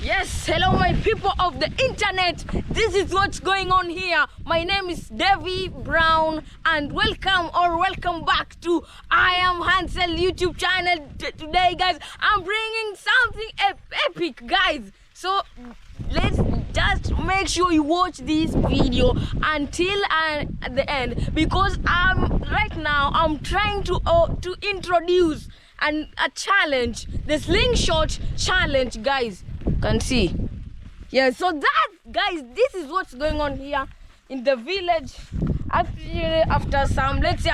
Yes, hello my people of the internet. This is what's going on here. My name is Davy Brown and welcome back to I Am Hansel YouTube channel. Today guys, I'm bringing something epic guys. So let's just make sure you watch this video until the end, because right now I'm trying to introduce a challenge, the slingshot challenge guys. Can see, yeah. So that guys, this is what's going on here in the village. After some weeks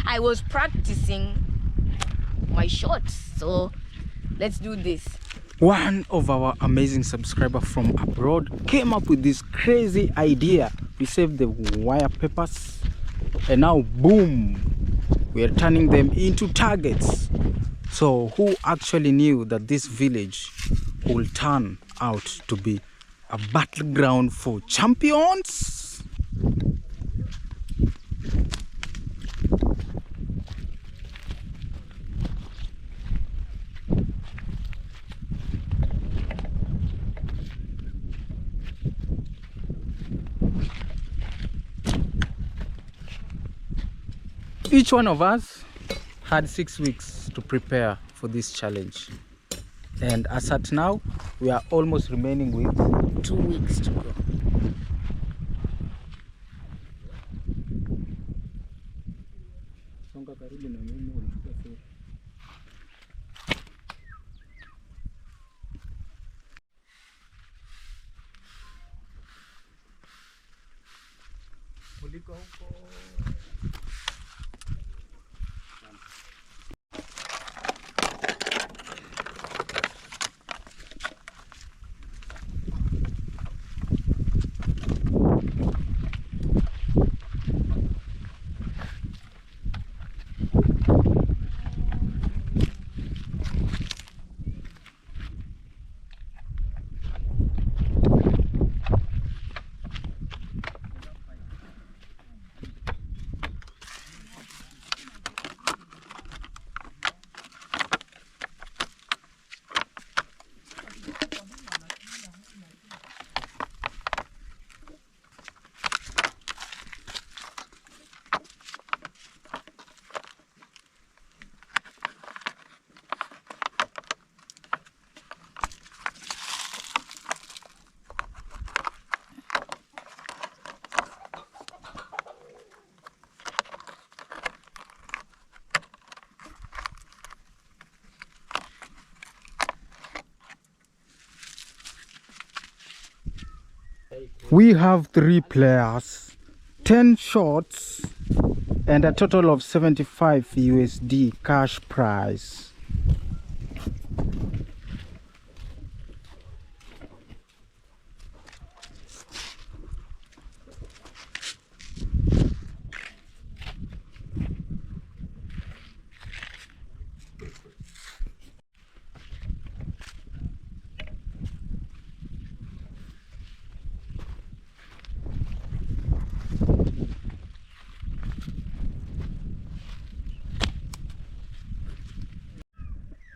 I was practicing my shots, so let's do this. One of our amazing subscribers from abroad came up with this crazy idea. We saved the wire papers and now boom, we are turning them into targets. So who actually knew that this village will turn out to be a battleground for champions? Each one of us had 6 weeks to prepare for this challenge, and as at now we are almost remaining with 2 weeks to go. We have 3 players, 10 shots, and a total of 75 USD cash prize.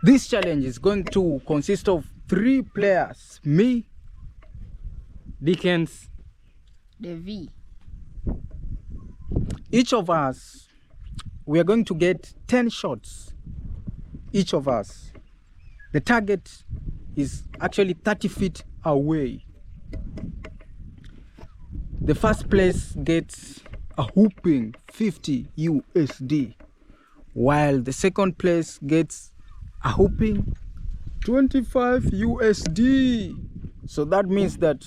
This challenge is going to consist of 3 players, me, Dickens, Davy. Each of us, we are going to get 10 shots, each of us. The target is actually 30 feet away. The first place gets a whooping 50 USD, while the second place gets a whooping 25 USD. So that means that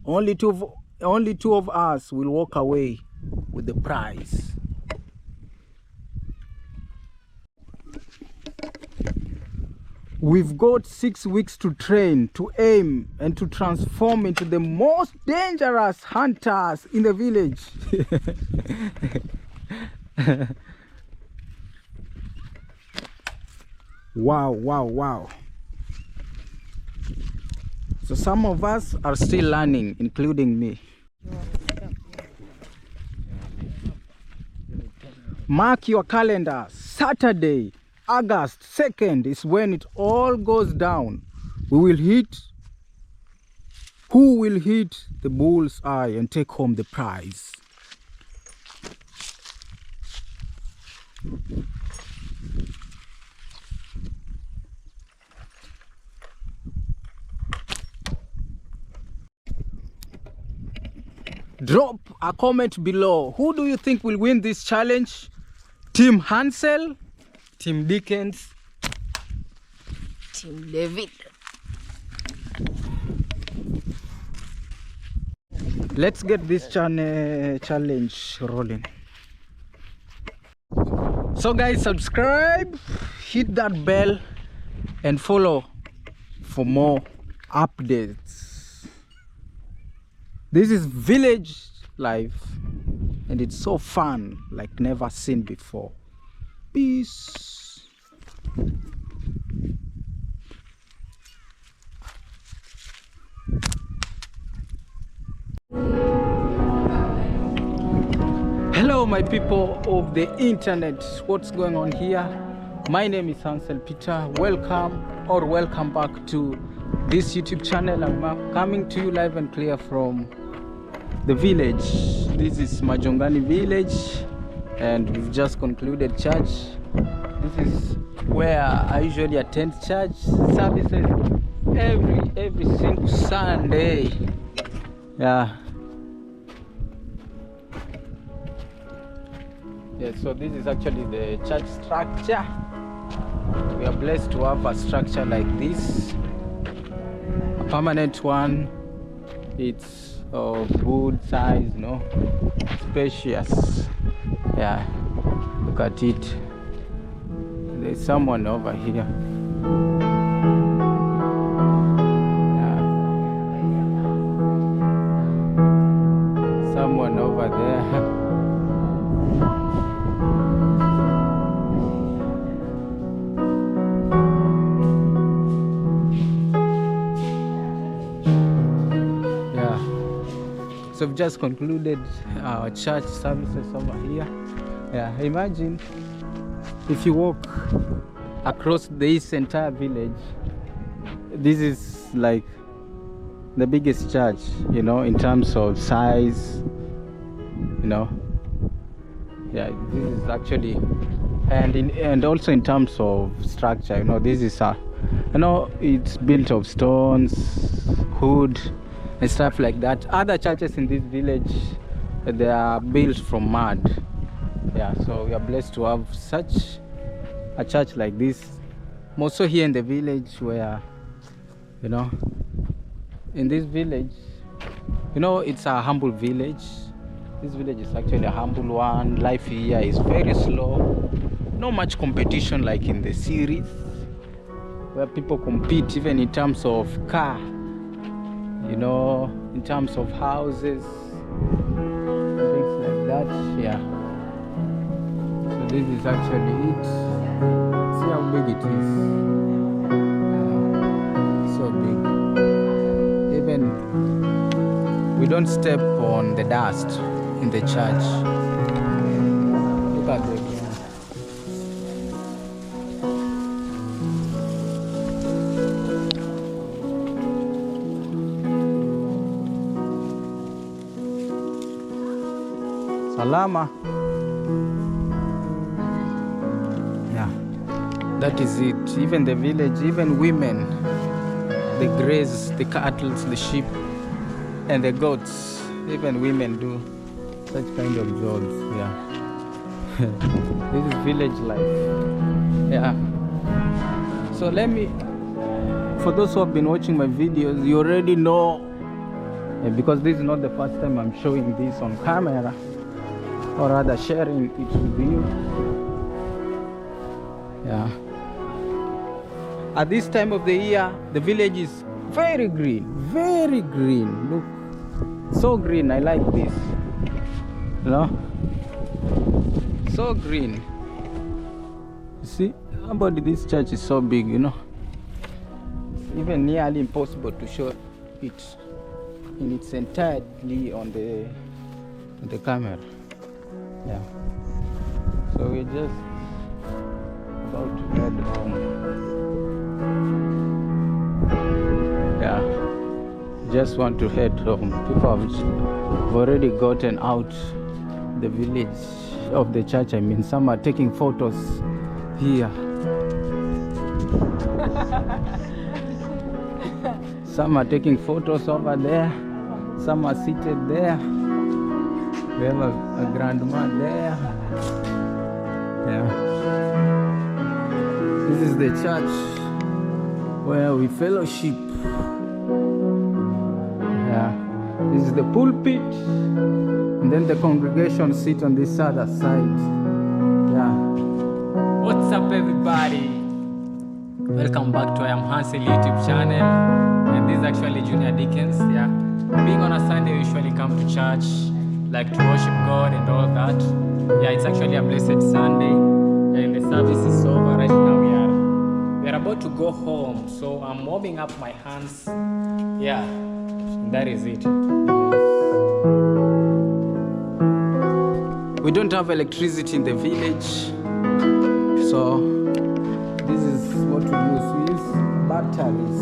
only two of us will walk away with the prize. We've got 6 weeks to train, to aim, and to transform into the most dangerous hunters in the village. Wow. So some of us are still learning, including me. Mark your calendar. Saturday, August 2nd is when it all goes down. Who will hit the bull's eye and take home the prize? Drop a comment below. Who do you think will win this challenge? Team Hansel, Team Dickens, Team David. Let's get this challenge rolling. So guys, subscribe, hit that bell and follow for more updates. This is village life and it's so fun like never seen before. Peace. Hello my people of the internet, what's going on here? My name is Hansel Peter. Welcome back to this YouTube channel. I'm coming to you live and clear from the village. This is Majongani village and we've just concluded church. This is where I usually attend church services every single Sunday. Yeah, so this is actually the church structure. We are blessed to have a structure like this, a permanent one. It's of good size, spacious. Yeah, look at it. There's someone over here. Yeah. Someone over there. So we've just concluded our church services over here. Yeah, imagine if you walk across this entire village, this is like the biggest church, in terms of size, Yeah, this is actually, and also in terms of structure, this is it's built of stones, wood, and stuff like that. Other churches in this village, they are built from mud. Yeah, so we are blessed to have such a church like this. Also here in the village where, in this village, it's a humble village. This village is actually a humble one. Life here is very slow. Not much competition like in the series, where people compete even in terms of car, in terms of houses, things like that. Yeah, so this is actually it. See how big it is. So big. Even we don't step on the dust in the church. Look at the Salama. Yeah, that is it. Even the village, even women, they graze the cattle, the sheep and the goats. Even women do such kind of jobs. Yeah. This is village life. Yeah. So for those who have been watching my videos, you already know, because this is not the first time I'm showing this on camera, or rather sharing it with you. Yeah. At this time of the year, the village is very green, very green. Look, so green. I like this. So green. You see, this church is so big, even nearly impossible to show it in its entirety on the camera. Yeah, so we're just about to head home. just want to head home. People have already gotten out the village of the church. I mean, some are taking photos here. Some are taking photos over there. Some are seated there. We have a grandma there. Yeah. This is the church where we fellowship. Yeah. This is the pulpit. And then the congregation sit on this other side. Yeah. What's up, everybody? Welcome back to I Am Hansel YouTube channel. And this is actually Junior Dickens. Yeah. Being on a Sunday, we usually come to church, like to worship God and all that. Yeah, it's actually a blessed Sunday. And the service is over. Right now we are about to go home. So I'm warming up my hands. Yeah, that is it. We don't have electricity in the village, so this is what we use. We use batteries.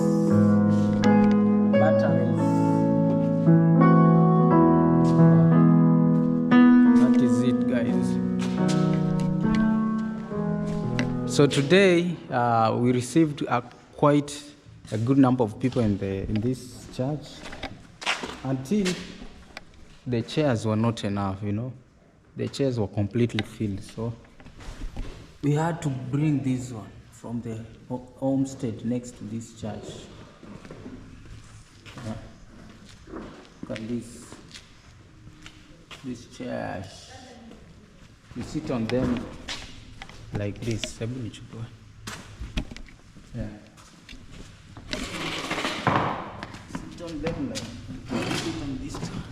That is it, guys. So today we received quite a good number of people in this church. Until the chairs were not enough, you know. The chairs were completely filled, so we had to bring this one from the homestead next to this church. Yeah. Look at these chairs. You sit on them like this. Yeah. Sit on them like sit on this one.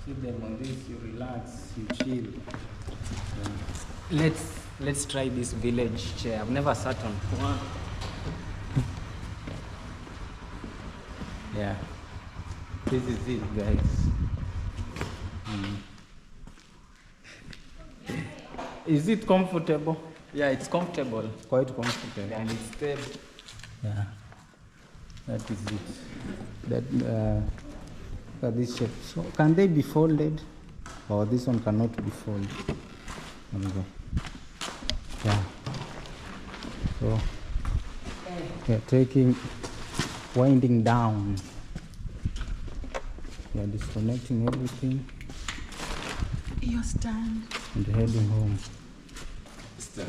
Sit them on this, you relax, you chill. Yeah. Let's try this village chair. I've never sat on one. Yeah. This is it, guys. Is it comfortable? Yeah, it's comfortable. Quite comfortable. And it's stable. Yeah. That is it. That this shape. So can they be folded? Or this one cannot be folded? Yeah. So we are winding down. We are disconnecting everything. Your stand. And heading home. Stand.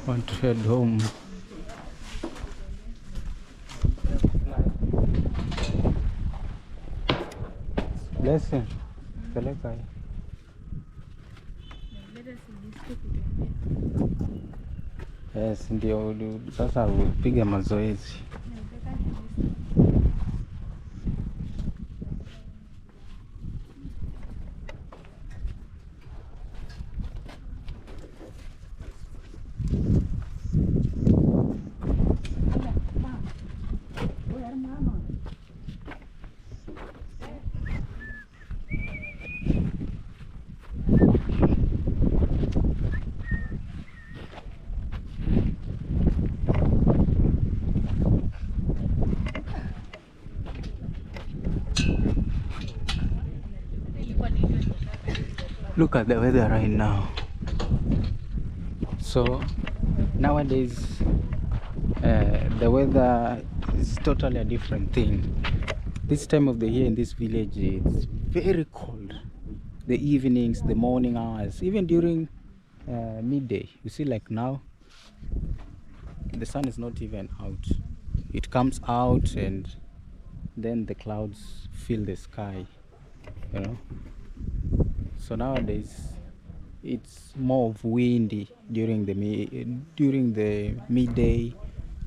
Want to head home. Blessing. Peleka. Yes, ndio sasa upiga mazoezi. Look at the weather right now. So nowadays the weather is totally a different thing. This time of the year in this village it's very cold. The evenings, the morning hours, even during midday. You see, like now the sun is not even out. It comes out and then the clouds fill the sky, you know. So nowadays it's more of windy during the midday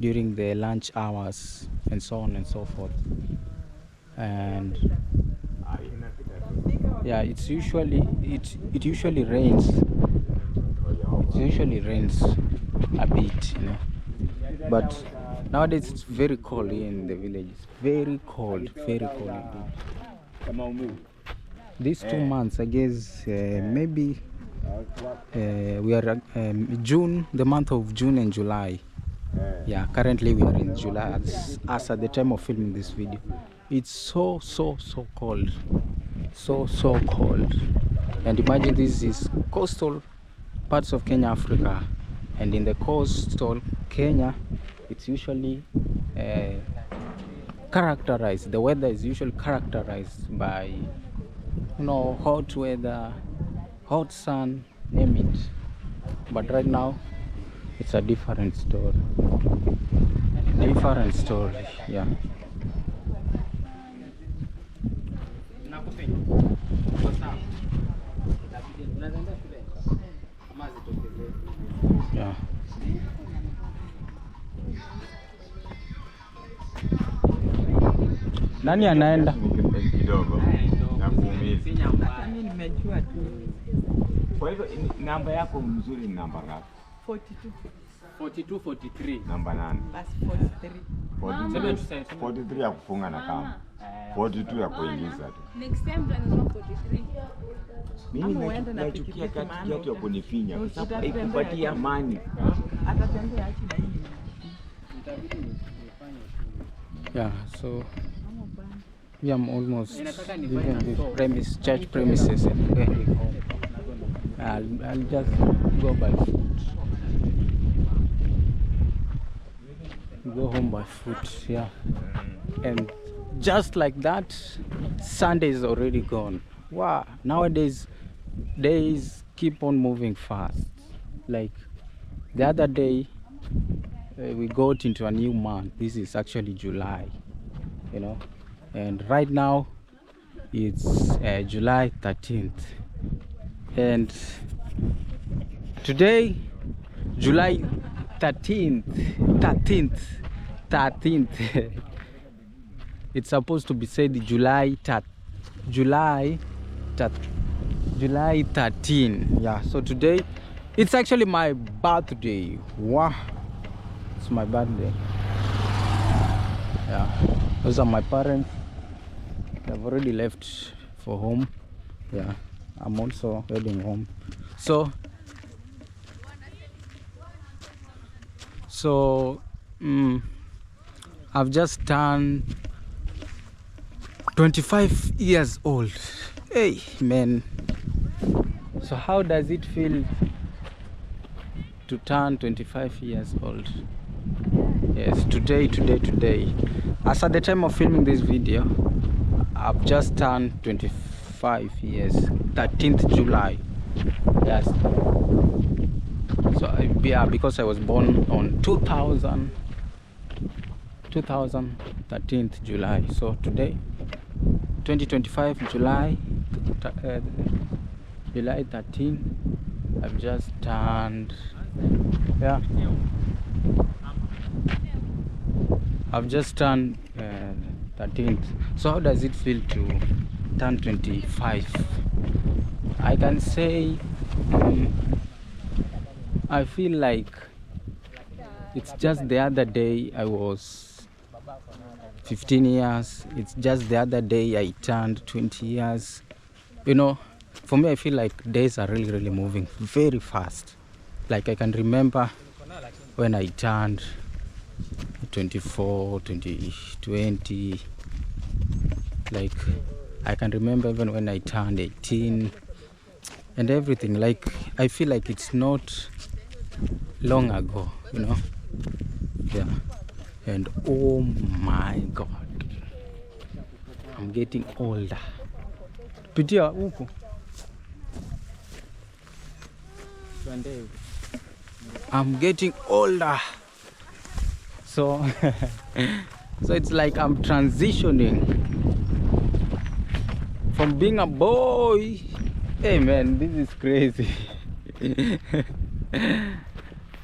during the lunch hours and so on and so forth. And yeah, it usually rains. It usually rains a bit, you know. But nowadays it's very cold here in the village. It's very cold indeed. These 2 months, I guess, maybe we are June, the month of June and July. Yeah, currently we are in July as at the time of filming this video. It's so cold, so cold. And imagine this is coastal parts of Kenya, Africa, and in the coastal Kenya, it's usually characterized, the weather is usually characterized by, you know, hot weather, hot sun, name it. But right now it's a different story. Yeah. Yeah. Nani anaenda? Kidogo. Nakuumiza. Mimi nimejua tu. Kwa hivyo namba yako mzuri ni namba ngapi? 42. Namba nane. Basi 43. 43 ya kufunga na kamba. 42 ya kuingiza tu. Next time tunanunua 43. Mimi Ama uende na nachukia pikipiki maana kiatu ya kunifinya kwa sababu utatembea haikupatia tu. amani. Atatembea achi na hii. Yeah, so yeah, I'm almost leaving the church premises and heading home. I'll just go by foot. Go home by foot, yeah. And just like that, Sunday is already gone. Wow, nowadays days keep on moving fast. Like the other day, we got into a new month. This is actually July, you know, and right now it's July 13th, and today, July 13th, it's supposed to be said July 13. Yeah, so today it's actually my birthday. Wow, it's my birthday. Yeah, those are my parents. They've already left for home. Yeah, I'm also heading home. So I've just turned 25 years old. Hey man, so how does it feel to turn 25 years old? Yes, today, as at the time of filming this video, I've just turned 25 years, 13th July. Yes. So yeah, because I was born on 13th July. So today, 2025 July 13, I've just turned, yeah, I've just turned 13th. So how does it feel to turn 25? I can say I feel like it's just the other day I was 15 years. It's just the other day I turned 20 years. You know, for me I feel like days are really moving very fast. Like I can remember when I turned 24, 20, like I can remember even when I turned 18 and everything. Like I feel like it's not long ago, you know. Yeah. And oh my god, I'm getting older. Pitia huku. I'm getting older. So so it's like I'm transitioning from being a boy. Hey man, this is crazy.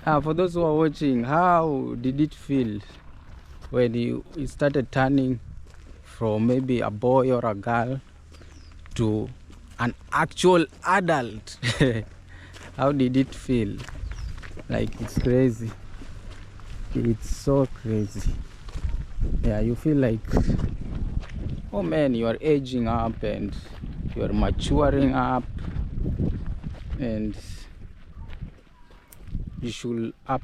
For those who are watching, how did it feel when you started turning from maybe a boy or a girl to an actual adult? How did it feel? Like, it's crazy. It's so crazy. Yeah, you feel like, oh man, you are aging up and you are maturing up, and you should up.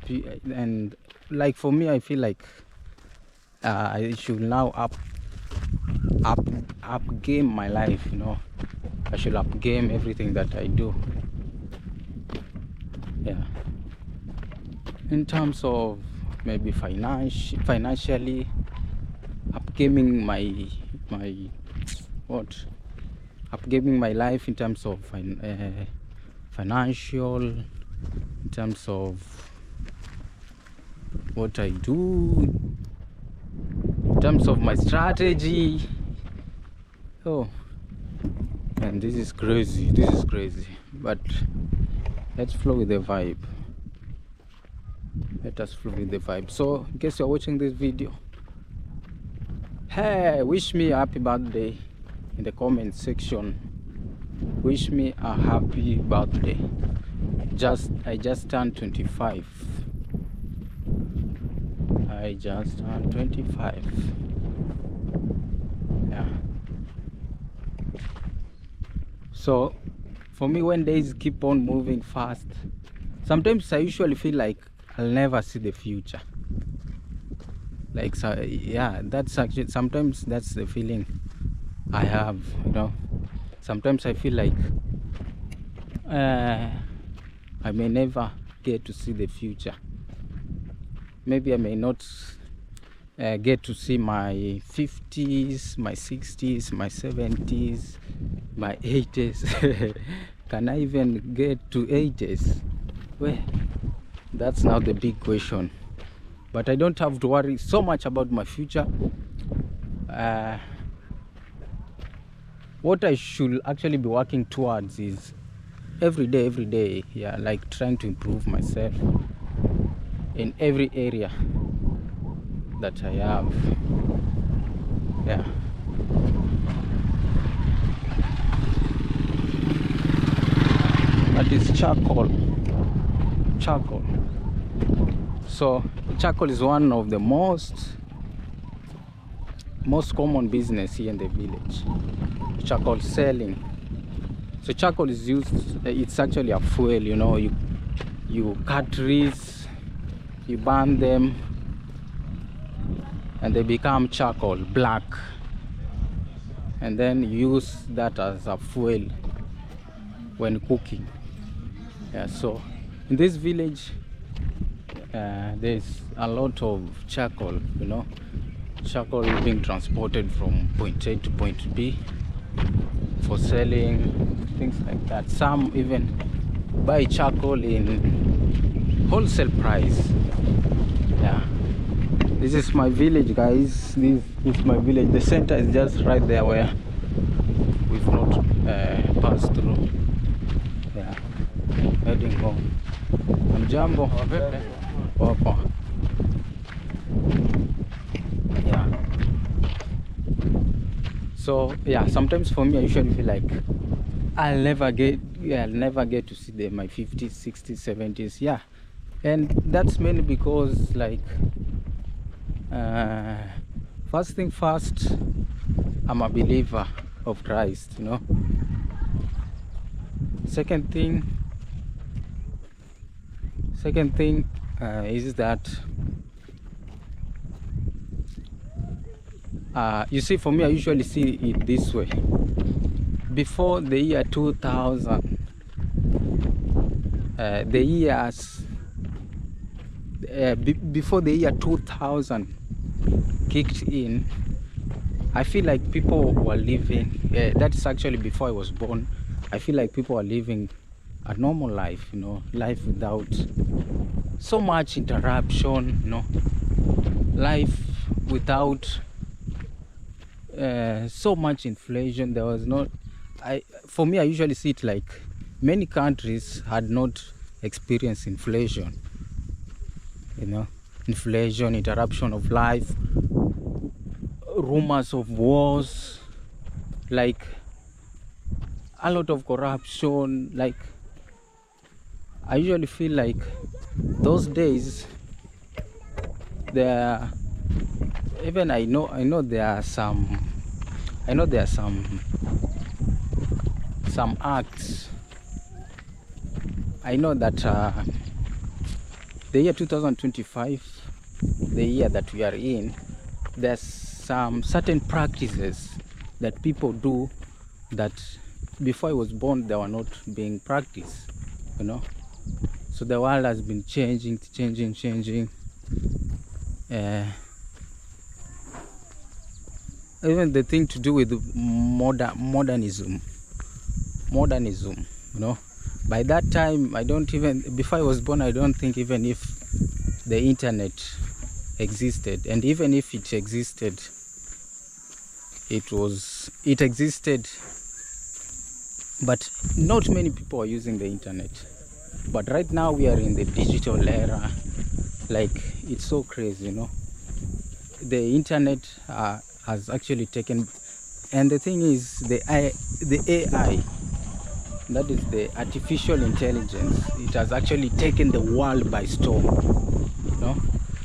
And like for me, I feel like I should now up game my life, you know. I should up game everything that I do. Yeah, in terms of maybe financially, upgaming upgaming my life in terms of financial, in terms of what I do, in terms of my strategy. Oh, and this is crazy, but let's flow with the vibe. Let us flow with the vibe. So in case you're watching this video, hey, wish me a happy birthday in the comment section. Wish me a happy birthday. I just turned 25. I just turned 25. Yeah. So for me, when days keep on moving fast, sometimes I usually feel like I'll never see the future. Like, so, yeah, that's actually, sometimes that's the feeling I have, you know. Sometimes I feel like I may never get to see the future. Maybe I may not get to see my 50s, my 60s, my 70s, my 80s. Can I even get to 80s? Well, that's now the big question. But I don't have to worry so much about my future. What I should actually be working towards is every day, yeah, like trying to improve myself in every area that I have. Yeah. That is charcoal. So charcoal is one of the most common business here in the village. Charcoal selling. So charcoal is used, it's actually a fuel, you know. You cut trees, you burn them, and they become charcoal, black, and then you use that as a fuel when cooking. Yeah, so in this village there's a lot of charcoal, you know. Charcoal is being transported from point A to point B for selling, things like that. Some even buy charcoal in wholesale price. Yeah, this is my village, guys. This is my village. The center is just right there where we've not passed through. Yeah, heading home. Jambo. Poa. Yeah. So yeah, sometimes for me I usually feel like I'll never get to see my 50s, 60s, 70s. Yeah, and that's mainly because, like, first thing first, I'm a believer of Christ, you know. Second thing is that you see, for me I usually see it this way. Before the year 2000, before the year 2000 kicked in, I feel like people were living, that's actually before I was born. I feel like people are living a normal life, you know, life without so much interruption, you know, life without so much inflation. There was not, for me I usually see it like many countries had not experienced inflation. you know, inflation, interruption of life, rumors of wars, like a lot of corruption. Like I usually feel like those days there, even I know there are some acts. I know that the year 2025, the year that we are in, there's some certain practices that people do that before I was born they were not being practiced, you know. So the world has been changing. Even the thing to do with modernism, you know. By that time, before I was born, I don't think even if the internet existed, and even if it existed, it existed, but not many people are using the internet. But right now we are in the digital era. Like, it's so crazy, you know. The internet has actually taken, and the thing is, the AI, that is the artificial intelligence, it has actually taken the world by storm, you know.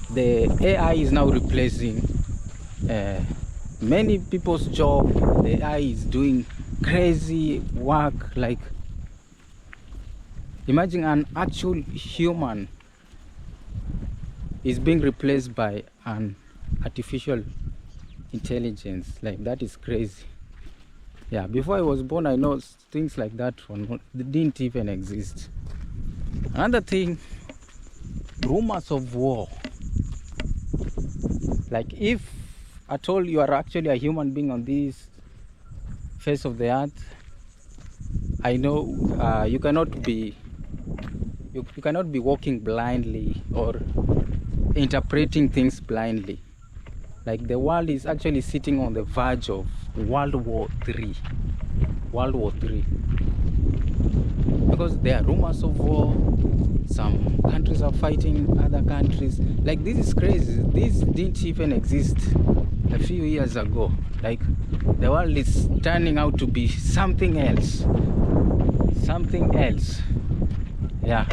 The AI is now replacing many people's job. The AI is doing crazy work. Like, imagine an actual human is being replaced by an artificial intelligence. Like, that is crazy. Yeah, before I was born, I know things like that didn't even exist. Another thing, rumors of war. Like, if at all you are actually a human being on this face of the earth, I know you cannot be walking blindly or interpreting things blindly. Like, the world is actually sitting on the verge of World War III, because there are rumors of war. Some countries are fighting other countries. Like, this is crazy. This didn't even exist a few years ago. Like, the world is turning out to be something else. Yeah.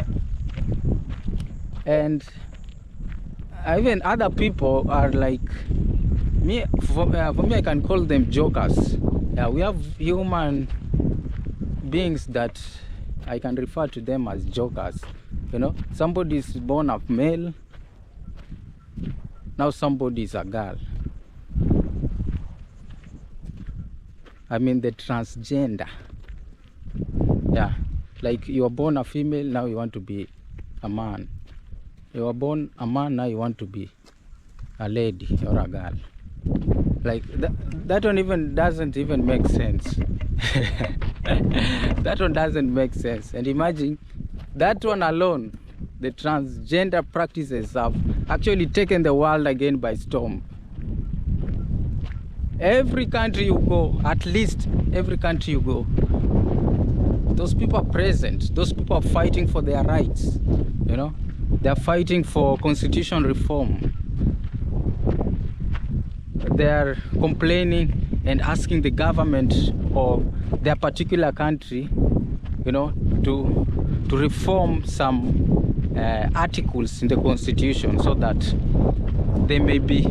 And even other people are like me. For me, I can call them jokers. Yeah, we have human beings that I can refer to them as jokers. You know, somebody is born a male, now somebody is a girl. I mean, the transgender. Yeah, like, you are born a female, now you want to be a man. You are born a man, now you want to be a lady or a girl. Like, that one even doesn't even make sense. That one doesn't make sense. And imagine that one alone, the transgender practices have actually taken the world again by storm. Every country you go, at least every country you go, those people are present. Those people are fighting for their rights, you know. They're fighting for constitution reform. They're complaining and asking the government of their particular country, you know, to reform some articles in the constitution so that they may be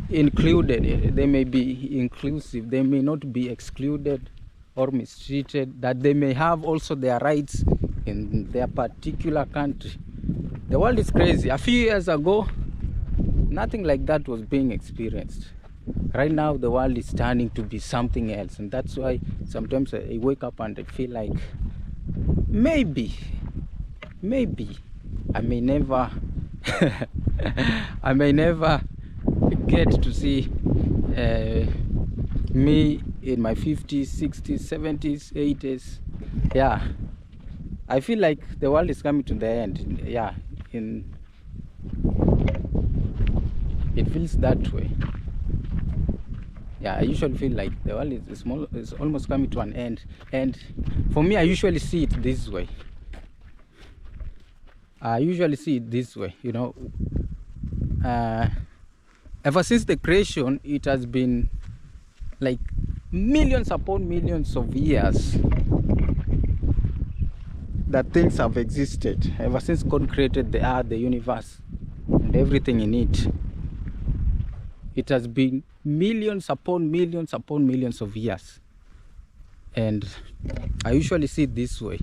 included, they may be inclusive, they may not be excluded or mistreated, that they may have also their rights in their particular country. The world is crazy. A few years ago, nothing like that was being experienced. Right now, the world is turning to be something else, and that's why sometimes I wake up and I feel like maybe I may never I may never get to see me in my 50s, 60s, 70s, 80s. Yeah, I feel like the world is coming to the end. Yeah, it feels that way. Yeah, I usually feel like the world is almost coming to an end, and for me, I usually see it this way. I usually see it this way, you know. Ever since the creation, it has been like millions upon millions of years that things have existed. Ever since God created the earth, the universe, and everything in it, it has been millions upon millions upon millions of years. And I usually see it this way.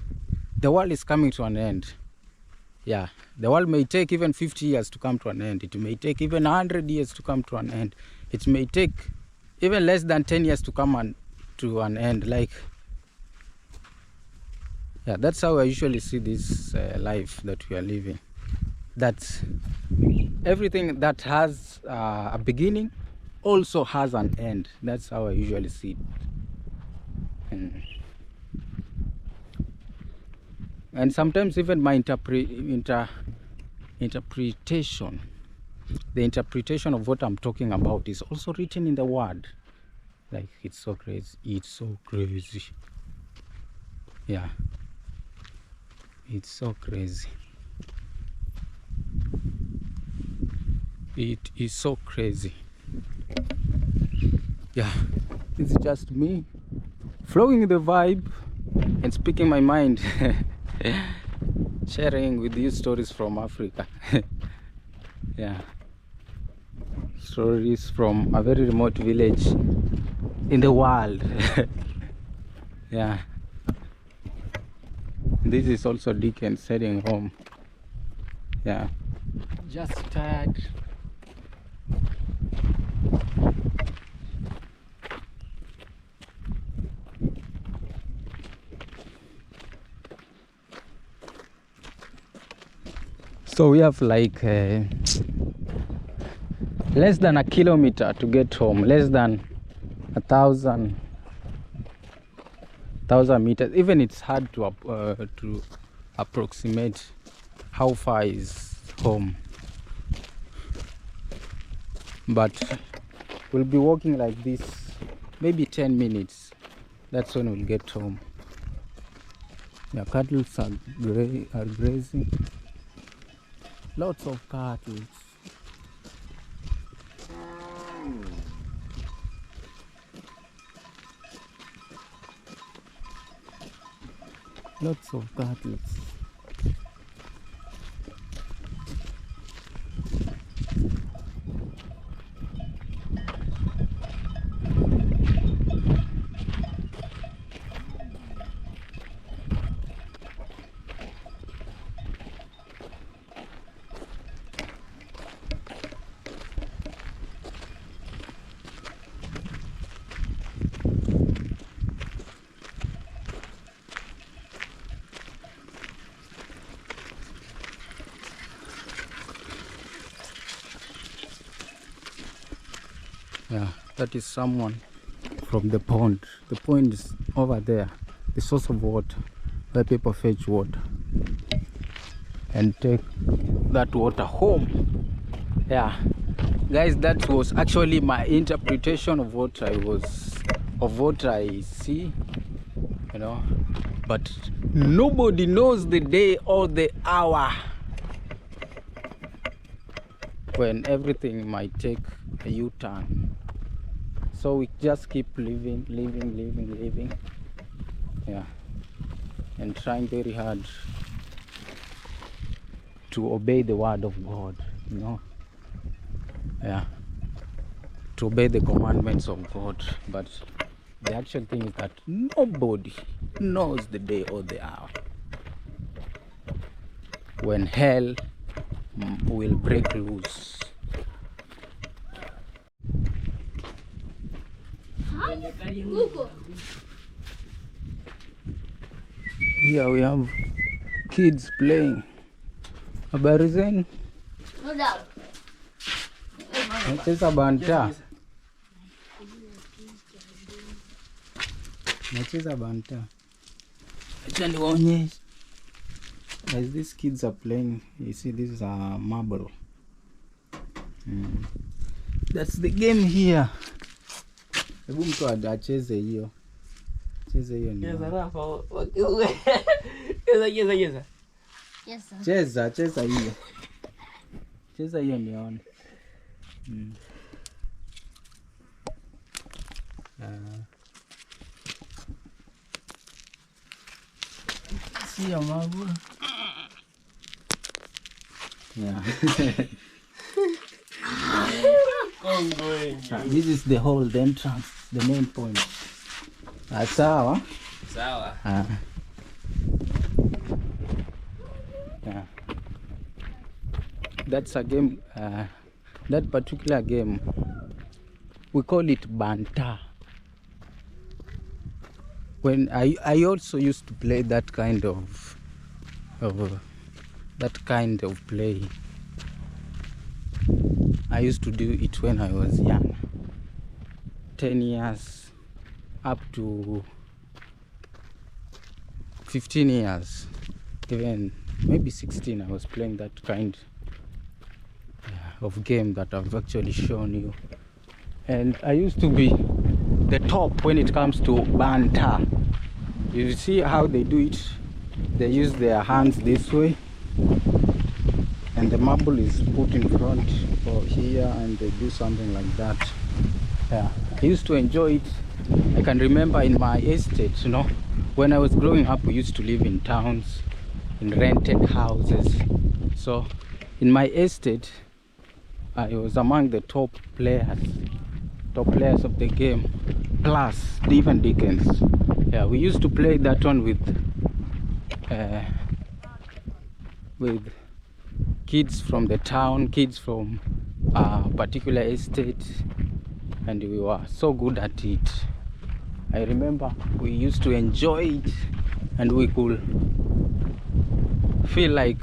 The world is coming to an end. Yeah, the world may take even 50 years to come to an end. It may take even 100 years to come to an end. It may take even less than 10 years to come to an end. Like, yeah, that's how I usually see this life that we are living. That everything that has a beginning also has an end. That's how I usually see it. And sometimes even my interpretation, the interpretation of what I'm talking about is also written in the word. Like, it's so crazy. It's so crazy. Yeah. It's so crazy. It is so crazy. Yeah. It's just me flowing the vibe and speaking my mind. Sharing with you stories from Africa. Yeah, stories from a very remote village in the world. Yeah, this is also Dickens heading home. Yeah, just tired. So we have like less than a kilometer to get home, less than 1,000 meters. Even it's hard to approximate how far is home. But we'll be walking like this, maybe 10 minutes. That's when we'll get home. The cattle are grazing. Lots of cattle. Lots of cattle. Yeah, that is someone from the pond. The pond is over there, the source of water, where people fetch water and take that water home. Yeah, guys, that was actually my interpretation of what I see, you know. But nobody knows the day or the hour when everything might take a U-turn. So we just keep living, yeah, and trying very hard to obey the word of God, you know. Yeah, to obey the commandments of God. But the actual thing is that nobody knows the day or the hour when hell will break loose. Here we have kids playing. Habari zenu? Nacheza banta. Nacheza banta. Acha niwaonyeshe. As these kids are playing, you see this is a marble. That's the game here. Hebu mtu acheze hiyo. Cheze hiyo ni. Cheza Rafa. Cheza. Yes, sir. Cheza hiyo. Cheza hiyo nione. Sio mabu. Yeah. This is the whole entrance, the main point. Sawa. Sawa. Yeah. That's a game, that particular game, we call it Banta. When I also used to play that kind of play. I used to do it when I was young, 10 years up to 15 years, even maybe 16. I was playing that kind of game that I've actually shown you, and I used to be the top when it comes to Banta. You see how they do it? They use their hands this way, and the marble is put in front or here, and they do something like that. Yeah, I used to enjoy it. I can remember in my estate, you know, when I was growing up, we used to live in towns, in rented houses. So in my estate, I was among the top players of the game, plus even Dickens. Yeah, we used to play that one with kids from the town, kids from a particular estate, and we were so good at it. I remember we used to enjoy it, and we could feel like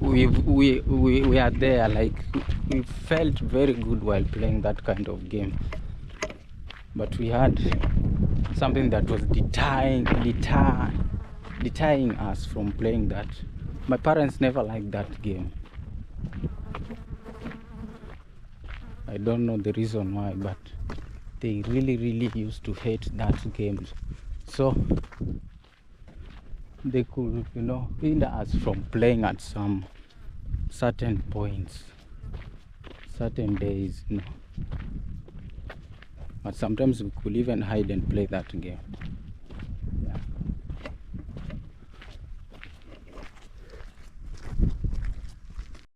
we are there, like we felt very good while playing that kind of game. But we had something that was deterring us from playing that. My parents never liked that game. I don't know the reason why, but they really used to hate that game. So they could, you know, hinder us from playing at some certain points, certain days, you know. But sometimes we could even hide and play that game.